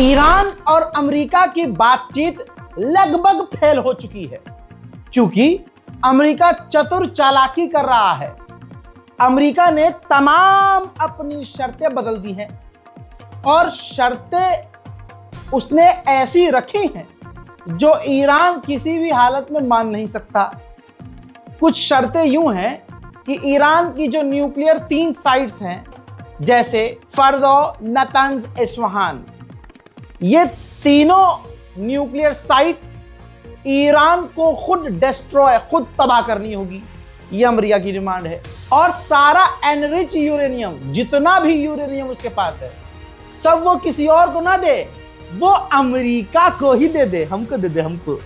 Iran और America की बातचीत लगभग फेल हो चुकी है, क्योंकि अमेरिका चतुर चालाकी कर रहा है। अमेरिका ने तमाम अपनी शर्तें बदल दी हैं और शर्तें उसने ऐसी रखी हैं जो ईरान किसी भी हालत में मान नहीं सकता। कुछ शर्तें यूं हैं कि ईरान की जो न्यूक्लियर 3 साइट्स हैं, जैसे फर्दो, नतंज, इस्फहान, ये तीनों न्यूक्लियर साइट ईरान को खुद डिस्ट्रॉय, खुद तबाह करनी होगी। ये अमेरिका की डिमांड है। और सारा एनरिच यूरेनियम, जितना भी यूरेनियम उसके पास है, सब वो किसी और को ना दे, वो अमेरिका को ही दे दे, हमको दे दे, हमको।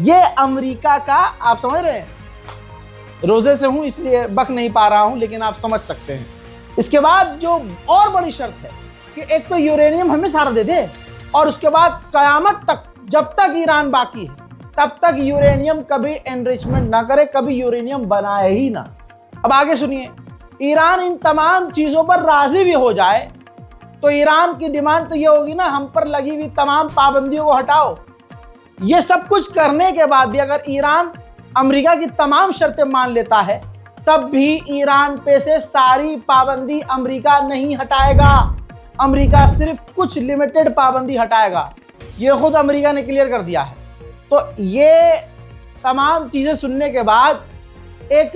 ये अमेरिका का, आप समझ रहे हैं, रोजे से हूं इसलिए बक नहीं पा रहा हूं, लेकिन आप समझ सकते हैं। इसके बाद जो और बड़ी शर्त है कि एक तो यूरेनियम हमें सारा दे दे, और उसके बाद कयामत तक, जब तक ईरान बाकी है, तब तक यूरेनियम कभी एनरिचमेंट ना करे, कभी यूरेनियम बनाए ही ना। अब आगे सुनिए, ईरान इन तमाम चीजों पर राजी भी हो जाए तो ईरान की डिमांड तो ये होगी ना, हम पर लगी हुई तमाम पाबंदियों को हटाओ। ये सब कुछ करने के बाद भी अगर ईरान अमेरिका की तमाम शर्तें मान लेता है, तब भी ईरान पे से सारी पाबंदी अमेरिका नहीं हटाएगा। अमेरिका सिर्फ कुछ लिमिटेड पाबंदी हटाएगा। ये खुद अमेरिका ने क्लियर कर दिया है। तो ये तमाम चीजें सुनने के बाद एक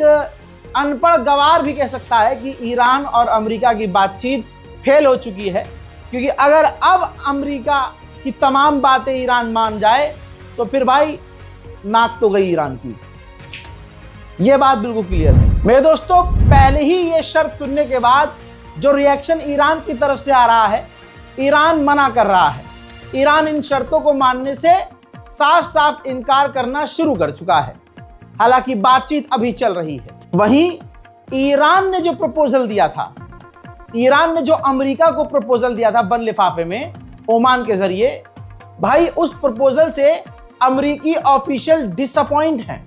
अनपढ़ गवार भी कह सकता है कि ईरान और अमेरिका की बातचीत फेल हो चुकी है, क्योंकि अगर अब अमेरिका की तमाम बातें ईरान मान जाए तो फिर भाई नाक तो गई ईरान की। ये बात बिल्कुल क्लियर है मेरे दोस्तों। पहले ही ये शर्त सुनने के बाद जो रिएक्शन ईरान की तरफ से आ रहा है, ईरान मना कर रहा है। ईरान इन शर्तों को मानने से साफ साफ इनकार करना शुरू कर चुका है। हालांकि बातचीत अभी चल रही है। वहीं ईरान ने जो प्रपोजल दिया था, ईरान ने जो अमेरिका को प्रपोजल दिया था बंद लिफाफे में ओमान के जरिए, भाई उस प्रपोजल से अमेरिकी ऑफिशियल डिसअपॉइंट हैं,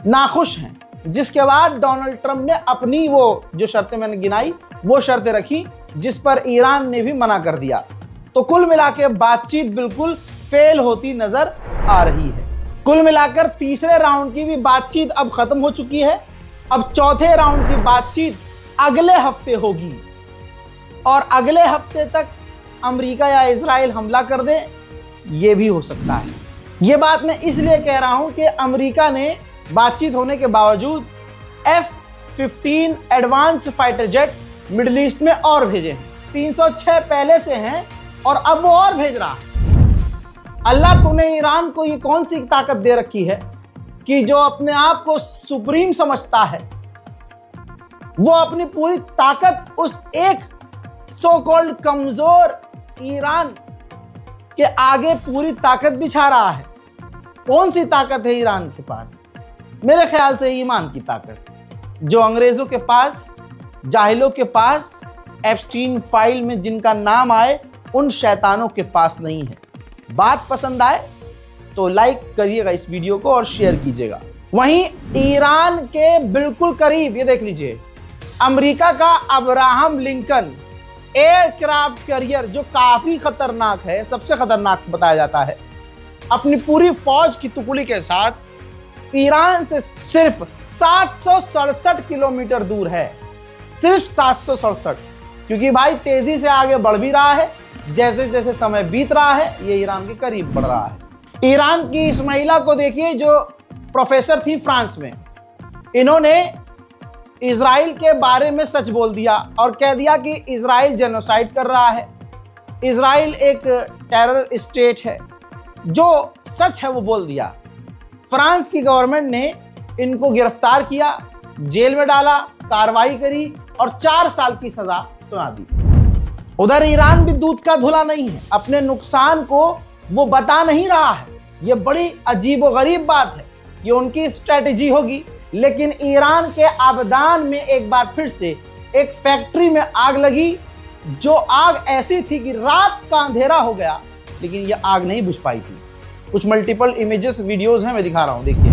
नाखुश हैं। जिसके बाद डोनाल्ड ट्रंप ने अपनी वो जो शर्तें मैंने गिनाई, वो शर्तें रखी, जिस पर ईरान ने भी मना कर दिया। तो कुल मिलाकर बातचीत बिल्कुल फेल होती नजर आ रही है। कुल मिलाकर तीसरे राउंड की भी बातचीत अब खत्म हो चुकी है। अब चौथे राउंड की बातचीत अगले हफ्ते होगी, और अगले हफ्ते तक अमेरिका या इजराइल हमला कर दे, ये भी हो सकता है। ये बात मैं इसलिए कह रहा हूं कि अमेरिका ने बातचीत होने के बावजूद F-15 advance fighter jet middle east में और भेजे हैं। 306 पहले से हैं और अब वो और भेज रहा है। अल्लाह तूने ईरान को ये कौन सी ताकत दे रखी है कि जो अपने आप को सुप्रीम समझता है, वो अपनी पूरी ताकत उस एक सो कॉल्ड कमजोर ईरान के आगे पूरी ताकत बिछा रहा है। कौन सी ताकत है ईरान के पास? मेरे ख्याल से ईमान की ताकत, जो अंग्रेजों के पास, जाहिलों के पास, एप्स्टीन फाइल में जिनका नाम आए, उन शैतानों के पास नहीं है। बात पसंद आए तो लाइक करिएगा इस वीडियो को और शेयर कीजिएगा। वहीं ईरान के बिल्कुल करीब, ये देख लीजिए, अमेरिका का अब्राहम लिंकन एयरक्राफ्ट कैरियर, जो काफी खतरनाक है, सबसे खतरनाक बताया जाता है, अपनी पूरी फौज की टुकड़ी के साथ ईरान से सिर्फ 767 किलोमीटर दूर है। सिर्फ 767, क्योंकि भाई तेजी से आगे बढ़ भी रहा है। जैसे जैसे समय बीत रहा है, ये ईरान के करीब बढ़ रहा है। ईरान की इस महिला को देखिए, जो प्रोफेसर थी फ्रांस में। इन्होंने इजराइल के बारे में सच बोल दिया और कह दिया कि इजराइल जेनोसाइड कर रहा है, इजराइल एक टेरर स्टेट है। जो सच है वो बोल दिया। फ्रांस की गवर्नमेंट ने इनको गिरफ्तार किया, जेल में डाला, कार्रवाई करी और 4 साल की सजा सुना दी। उधर ईरान भी दूध का धुला नहीं है, अपने नुकसान को वो बता नहीं रहा है। ये बड़ी अजीबोगरीब बात है, ये उनकी स्ट्रेटेजी होगी। लेकिन ईरान के आबदान में एक बार फिर से एक फैक्ट्री में आग लगी, जो आग ऐसी थी कि रात का अंधेरा हो गया, लेकिन ये आग नहीं बुझ पाई थी। कुछ मल्टीपल इमेजेस, वीडियोस हैं, मैं दिखा रहा हूं, देखिए।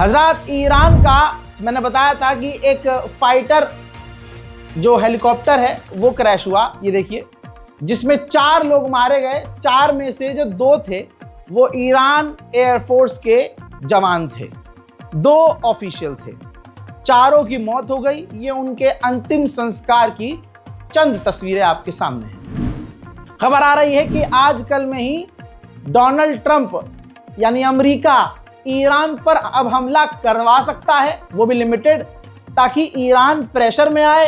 हजरत ईरान का मैंने बताया था कि एक फाइटर जो हेलीकॉप्टर है वो क्रैश हुआ, ये देखिए, जिसमें 4 लोग मारे गए। 4 में से जो 2 थे वो ईरान एयरफोर्स के जवान थे, 2 ऑफिशियल थे। चारों की मौत हो गई। ये उनके अंतिम संस्कार की चंद तस्वीरें आपके सामने हैं। खबर आ रही है कि आजकल में ही डोनाल्ड ट्रंप यानी अमेरिका ईरान पर अब हमला करवा सकता है, वो भी लिमिटेड, ताकि ईरान प्रेशर में आए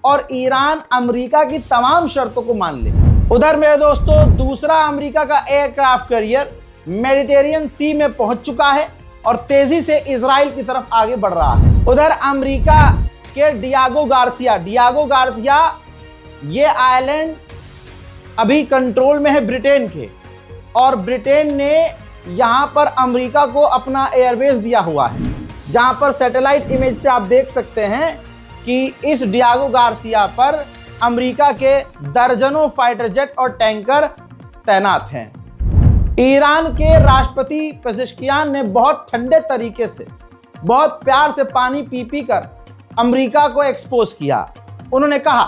और ईरान अमेरिका की तमाम शर्तों को मान ले। उधर मेरे दोस्तों, दूसरा अमेरिका का एयरक्राफ्ट कैरियर मेडिटेरियन सी में पहुंच चुका है और तेजी से इजराइल की तरफ आगे बढ़ रहा है। उधर अमेरिका के डियागो गार्सिया ये आइलैंड अभी कंट्रोल में है ब्रिटेन के, और ब्रिटेन ने यहां पर अमेरिका को अपना एयरबेस दिया हुआ है, जहां पर सैटेलाइट इमेज से आप देख सकते हैं कि इस डियागो गार्सिया पर अमेरिका के दर्जनों फाइटर जेट और टैंकर तैनात हैं। ईरान के राष्ट्रपति पेजेश्कियान ने बहुत ठंडे तरीके से, बहुत प्यार से पानी पी पी कर अमेरिका को एक्सपोज किया। उन्होंने कहा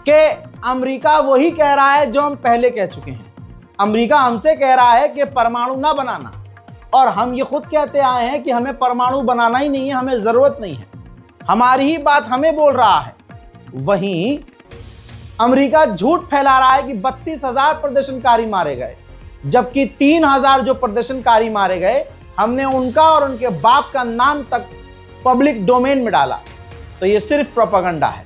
कि अमेरिका वही कह रहा है जो हम पहले कह चुके हैं। अमेरिका हमसे कह रहा है कि परमाणु ना बनाना, और हम ये खुद कहते आए हैं कि हमें परमाणु बनाना ही नहीं है, हमें जरूरत नहीं है। हमारी ही बात हमें बोल रहा है। वहीं अमेरिका झूठ फैला रहा है कि 32,000 प्रदर्शनकारी मारे गए, जबकि 3,000 जो प्रदर्शनकारी मारे गए, हमने उनका और उनके बाप का नाम तक पब्लिक डोमेन में डाला। तो ये सिर्फ प्रोपेगेंडा है।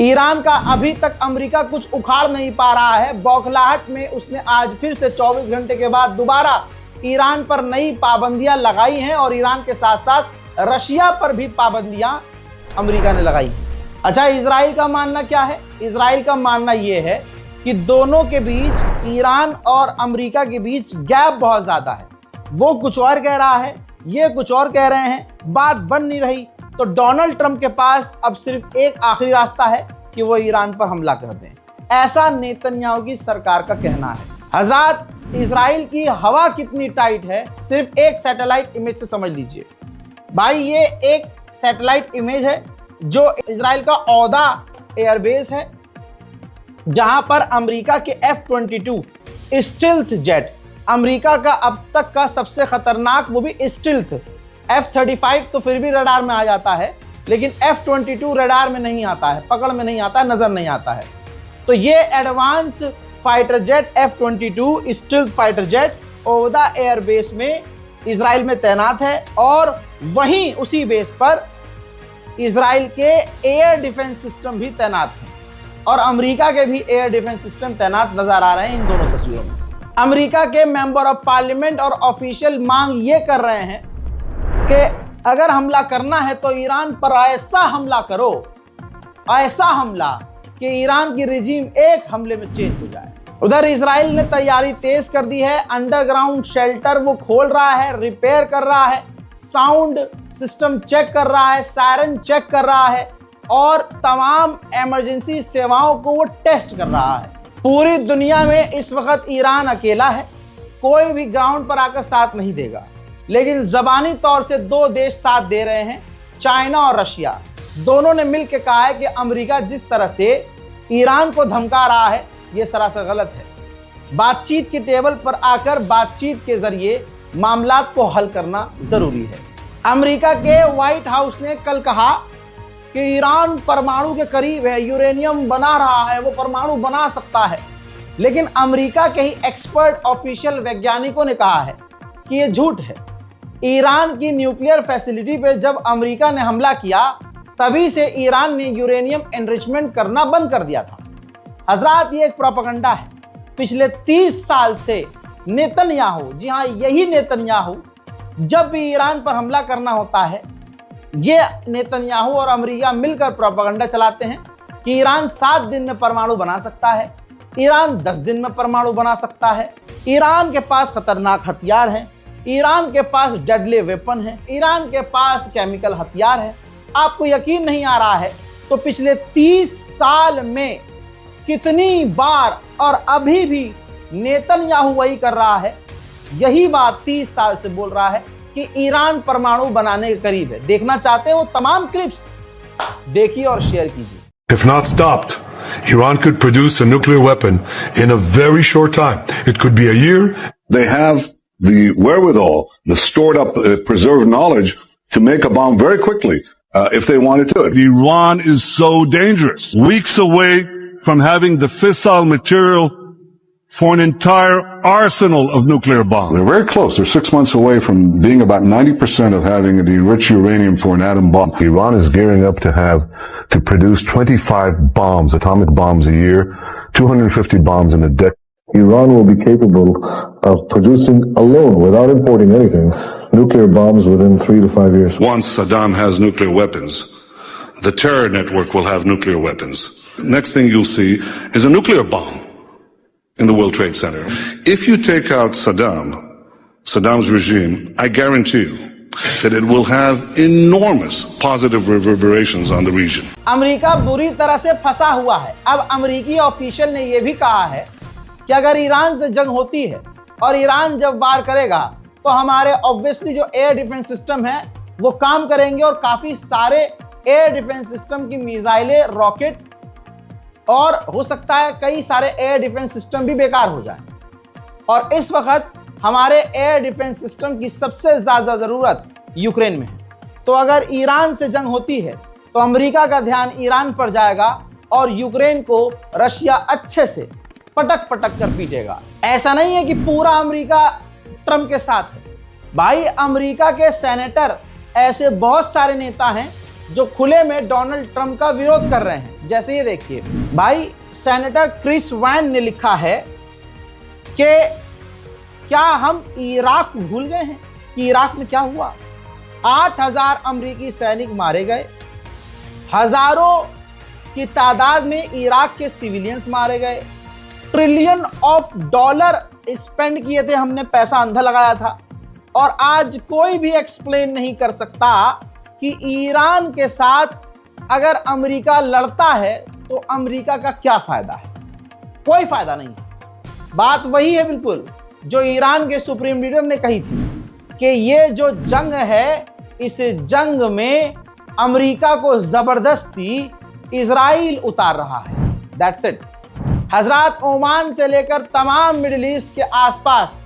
ईरान का अभी तक अमेरिका कुछ उखाड़ नहीं पा रहा है। बौखलाहट में उसने आज फिर से 24 घंटे के बाद दोबारा ईरान पर नई पाबंदियां लगाई हैं, और ईरान के साथ साथ रशिया पर भी पाबंदियां अमेरिका ने लगाई। अच्छा, इजराइल का मानना क्या है? इजराइल का मानना यह है कि दोनों के बीच, ईरान और अमेरिका के बीच गैप बहुत ज्यादा है। वो कुछ और कह रहा है, ये कुछ और कह रहे हैं, बात बन नहीं रही। तो डोनाल्ड ट्रंप के पास अब सिर्फ एक आखिरी रास्ता है कि वो ईरान पर हमला कर दें, ऐसा नेतन्याहू की सरकार का कहना है। हजरात, इजराइल की हवा कितनी टाइट है सिर्फ एक सैटेलाइट इमेज से समझ लीजिए। भाई, ये एक सैटेलाइट इमेज है जो इजराइल का औदा एयरबेस है, जहां पर अमेरिका के F-22 स्टिल्थ जेट, अमेरिका का अब तक का सबसे खतरनाक, वो भी स्टिल्थ। F-35 तो फिर भी रडार में आ जाता है, लेकिन F-22 रडार में नहीं आता है, पकड़ में नहीं आता है, नजर नहीं आता है। तो ये advance fighter jet F-22 stealth fighter jet Ovda airbase में इजराइल में तैनात है, और वहीं उसी बेस पर इजराइल के एयर डिफेंस सिस्टम भी तैनात हैं, और अमेरिका के भी एयर डिफेंस सिस्टम तैनात नजर आ रहे हैं इन दोनों तस्वीरों में। अमेरिका के मेंबर ऑफ पार्लियामेंट और ऑफिशियल मांग ये कर रहे हैं कि अगर हमला करना है तो ईरान पर ऐसा हमला करो, ऐसा हमला कि ईरान की रिजीम एक हमले में चेंज हो जाए। उधर इजराइल ने तैयारी तेज कर दी है। अंडरग्राउंड शेल्टर वो खोल रहा है, रिपेयर कर रहा है, साउंड सिस्टम चेक कर रहा है, सायरन चेक कर रहा है और तमाम इमरजेंसी सेवाओं को वो टेस्ट कर रहा है। पूरी दुनिया में इस वक्त ईरान अकेला है, कोई भी ग्राउंड पर आकर साथ नहीं देगा, लेकिन जबानी तौर से दो देश साथ दे रहे हैं, चाइना और रशिया। दोनों ने मिलकर कहा है कि अमेरिका जिस तरह से ईरान को धमका रहा है यह सरासर गलत है। बातचीत की टेबल पर आकर बातचीत के जरिए मामलात को हल करना जरूरी है। अमेरिका के व्हाइट हाउस ने कल कहा कि ईरान परमाणु के करीब है, यूरेनियम बना रहा है, वो परमाणु बना सकता है। लेकिन अमेरिका के ही एक्सपर्ट ऑफिशियल वैज्ञानिकों ने कहा है कि यह झूठ है। ईरान की न्यूक्लियर फैसिलिटी पर जब अमेरिका ने हमला किया तभी से ईरान ने यूरेनियम एनरिचमेंट करना बंद कर दिया था। हजरात, ये एक प्रोपेगेंडा है। पिछले 30 साल से नेतन्याहू, जी हाँ यही नेतन्याहू, जब भी ईरान पर हमला करना होता है ये नेतन्याहू और अमेरिका मिलकर प्रोपेगेंडा चलाते हैं कि ईरान 7 दिन में परमाणु बना सकता है, ईरान 10 दिन में परमाणु बना सकता है, ईरान के पास खतरनाक हथियार हैं, ईरान के पास डेडली वेपन है, ईरान के पास केमिकल हथियार है। आपको यकीन नहीं आ रहा है तो पिछले 30 साल में कितनी बार और अभी भी नेतन्याहू वही कर रहा है, यही बात 30 साल से बोल रहा है कि ईरान परमाणु बनाने के करीब है। देखना चाहते हो तमाम क्लिप्स देखिए और शेयर कीजिए। If not stopped, Iran could produce a nuclear weapon in a very short time. It could be a year. They have the wherewithal, the stored up, preserved knowledge to make a bomb very quickly if they wanted to. Iran is so dangerous. Weeks away from having the fissile material for an entire arsenal of nuclear bombs. They're very close. They're 6 months away from being about 90% of having the enriched uranium for an atom bomb. Iran is gearing up to produce 25 bombs, atomic bombs a year, 250 bombs in a decade. Iran will be capable of producing alone, without importing anything, nuclear bombs within 3 to 5 years. Once Saddam has nuclear weapons, the terror network will have nuclear weapons. Next thing you'll see is a nuclear bomb in the World Trade Center. If you take out Saddam's regime, I guarantee you that it will have enormous positive reverberations on the region. America बुरी तरह से फंसा हुआ है। अब अमेरिकी official ने यह भी कहा है कि अगर ईरान से जंग होती है और ईरान जब वार करेगा तो हमारे ऑब्वियसली जो एयर डिफेंस सिस्टम है वो काम करेंगे और काफी सारे एयर डिफेंस सिस्टम की मिसाइलें, रॉकेट और हो सकता है कई सारे एयर डिफेंस सिस्टम भी बेकार हो जाए। और इस वक्त हमारे एयर डिफेंस सिस्टम की सबसे ज्यादा जरूरत यूक्रेन में है। तो अगर ईरान से जंग होती है तो अमेरिका का ध्यान ईरान पर जाएगा और यूक्रेन को रशिया अच्छे से पटक पटक कर पीटेगा। ऐसा नहीं है कि पूरा अमेरिका ट्रंप के साथ है। भाई, अमेरिका के सेनेटर ऐसे बहुत सारे नेता हैं जो खुले में डोनाल्ड ट्रंप का विरोध कर रहे हैं। जैसे ये देखिए भाई, सेनेटर क्रिस वैन ने लिखा है कि क्या हम इराक भूल गए हैं कि इराक में क्या हुआ। 8000 अमेरिकी सैनिक मारे गए, हजारों की तादाद में इराक के सिविलियंस मारे गए, ट्रिलियन ऑफ डॉलर स्पेंड किए थे हमने, पैसा अंधा लगाया था। और आज कोई भी एक्सप्लेन नहीं कर सकता कि ईरान के साथ अगर अमेरिका लड़ता है तो अमेरिका का क्या फायदा है। कोई फायदा नहीं है। बात वही है बिल्कुल जो ईरान के सुप्रीम लीडर ने कही थी कि ये जो जंग है, इस जंग में अमेरिका को जबरदस्ती इजराइल उतार रहा है। That's it. हजरात, ओमान से लेकर तमाम मिडिल ईस्ट के आसपास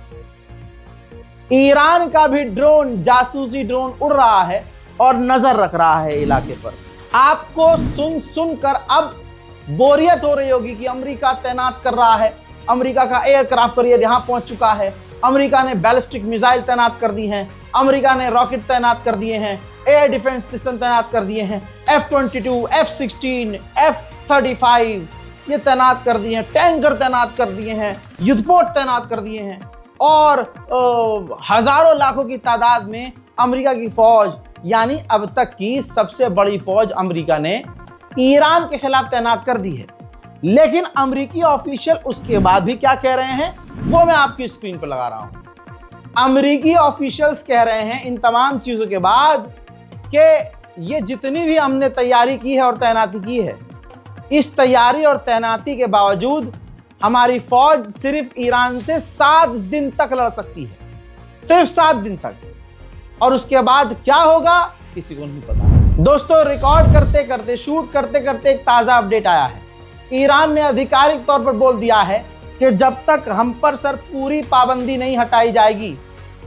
ईरान का भी ड्रोन, जासूसी ड्रोन उड़ रहा है और नजर रख रहा है इलाके पर। आपको सुन सुनकर अब बोरियत हो रही होगी कि अमेरिका तैनात कर रहा है, अमेरिका का एयरक्राफ्ट कैरियर यहां पहुंच चुका है, अमेरिका ने बैलिस्टिक मिसाइल तैनात कर दी हैं, अमेरिका ने रॉकेट तैनात कर दिए हैं, एयर डिफेंस सिस्टम तैनात कर दिए हैं, F-22, F-16, F-35 ये तैनात कर दिए हैं, टैंकर तैनात कर दिए हैं, युद्धपोत तैनात कर दिए हैं और हजारों लाखों की तादाद में अमेरिका की फौज, यानी अब तक की सबसे बड़ी फौज अमेरिका ने ईरान के खिलाफ तैनात कर दी है। लेकिन अमेरिकी ऑफिशियल उसके बाद भी क्या कह रहे हैं वो मैं आपकी स्क्रीन पर लगा रहा हूं। अमेरिकी ऑफिशियल्स कह रहे हैं इन तमाम चीजों के बाद कि ये जितनी भी हमने तैयारी की है और तैनाती की है, इस तैयारी और तैनाती के बावजूद हमारी फौज सिर्फ ईरान से 7 दिन तक लड़ सकती है, सिर्फ 7 दिन तक, और उसके बाद क्या होगा किसी को नहीं पता। दोस्तों, रिकॉर्ड करते करते, शूट करते करते एक ताजा अपडेट आया है। ईरान ने आधिकारिक तौर पर बोल दिया है कि जब तक हम पर सर पूरी पाबंदी नहीं हटाई जाएगी,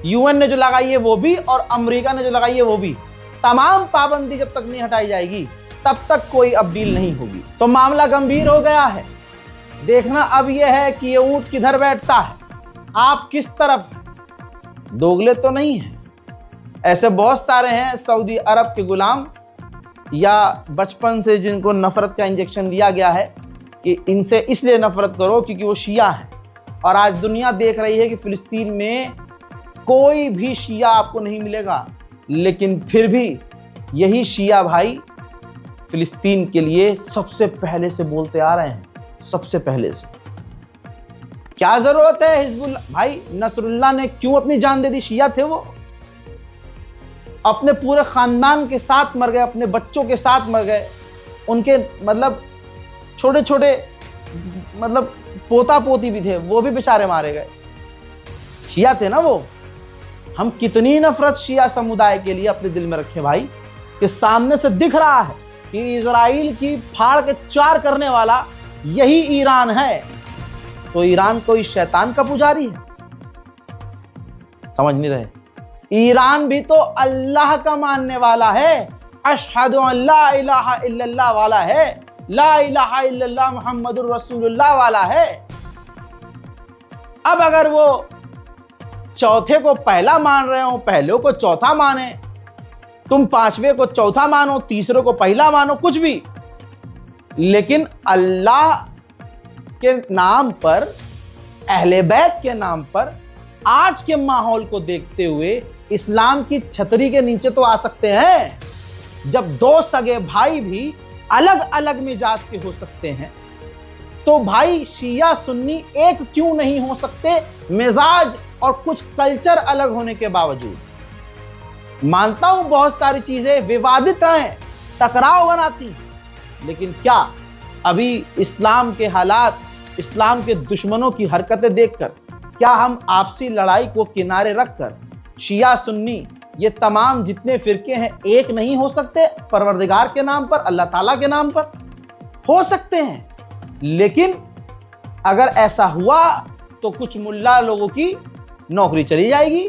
यूएन ने जो लगाई है वो भी और अमेरिका ने जो लगाई है वो भी, तमाम पाबंदी जब तक नहीं हटाई जाएगी तब तक कोई अब डील नहीं होगी। तो मामला गंभीर हो गया है। देखना अब यह है कि ये ऊंट किधर बैठता है, आप किस तरफ हैं। दोगले तो नहीं है, ऐसे बहुत सारे हैं सऊदी अरब के गुलाम या बचपन से जिनको नफरत का इंजेक्शन दिया गया है कि इनसे इसलिए नफरत करो क्योंकि वो शिया है। और आज दुनिया देख रही है कि फिलिस्तीन में कोई भी शिया आपको नहीं मिलेगा, लेकिन फिर भी यही शिया भाई फिलिस्तीन के लिए सबसे पहले से बोलते आ रहे हैं, सबसे पहले से। क्या जरूरत है हिजबुल्ला भाई, नसरुल्लाह ने क्यों अपनी जान दे दी? शिया थे वो, अपने पूरे खानदान के साथ मर गए, अपने बच्चों के साथ मर गए, उनके मतलब छोटे छोटे मतलब पोता पोती भी थे, वो भी बेचारे मारे गए। शिया थे ना वो। हम कितनी नफरत शिया समुदाय के लिए अपने दिल में रखे भाई, कि सामने से दिख रहा है कि इजराइल की फाड़ के चार करने वाला यही ईरान है। तो ईरान कोई शैतान का पुजारी है? समझ नहीं रहे। ईरान भी तो अल्लाह का मानने वाला है, अशहदु अल्ला इलाहा इल्लल्लाह वाला है, ला इलाहा इल्लल्लाह मुहम्मदुर रसूलुल्लाह वाला है। अब अगर वो चौथे को पहला मान रहे हो, पहले को चौथा माने, तुम पांचवे को चौथा मानो, तीसरे को पहला मानो, कुछ भी, लेकिन अल्लाह के नाम पर, अहले बैत के नाम पर, आज के माहौल को देखते हुए इस्लाम की छतरी के नीचे तो आ सकते हैं। जब दो सगे भाई भी अलग अलग मिजाज के हो सकते हैं, तो भाई शिया सुन्नी एक क्यों नहीं हो सकते, मिजाज और कुछ कल्चर अलग होने के बावजूद। मानता हूं बहुत सारी चीजें विवादित हैं, टकराव बनाती हैं, लेकिन क्या अभी इस्लाम के हालात, इस्लाम के दुश्मनों की हरकतें देखकर क्या हम आपसी लड़ाई को किनारे रखकर शिया सुन्नी ये तमाम जितने फिरके हैं एक नहीं हो सकते? परवरदिगार के नाम पर, अल्लाह ताला के नाम पर हो सकते हैं, लेकिन अगर ऐसा हुआ तो कुछ मुल्ला लोगों की नौकरी चली जाएगी।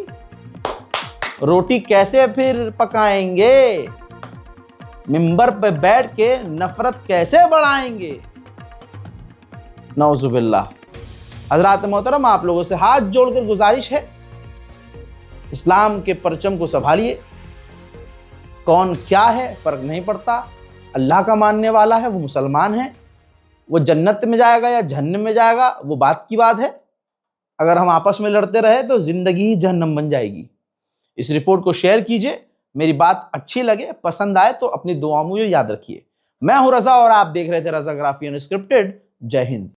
रोटी कैसे फिर पकाएंगे? मिंबर पे बैठ के नफरत कैसे बढ़ाएंगे? नौजुबिल्लाह। हजरात मोहतरम, आप लोगों से हाथ जोड़कर गुजारिश है, इस्लाम के परचम को संभालिए। कौन क्या है फर्क नहीं पड़ता, अल्लाह का मानने वाला है वो मुसलमान है, वो जन्नत में जाएगा या जहन्नम में जाएगा वो बात की बात है। अगर हम आपस में लड़ते रहे तो जिंदगी ही जहन्नम बन जाएगी। इस रिपोर्ट को शेयर कीजिए, मेरी बात अच्छी लगे, पसंद आए तो अपनी दुआ मुझे याद रखिए। मैं हूं रजा और आप देख रहे थे रजाग्राफी अनस्क्रिप्टेड। जय हिंद।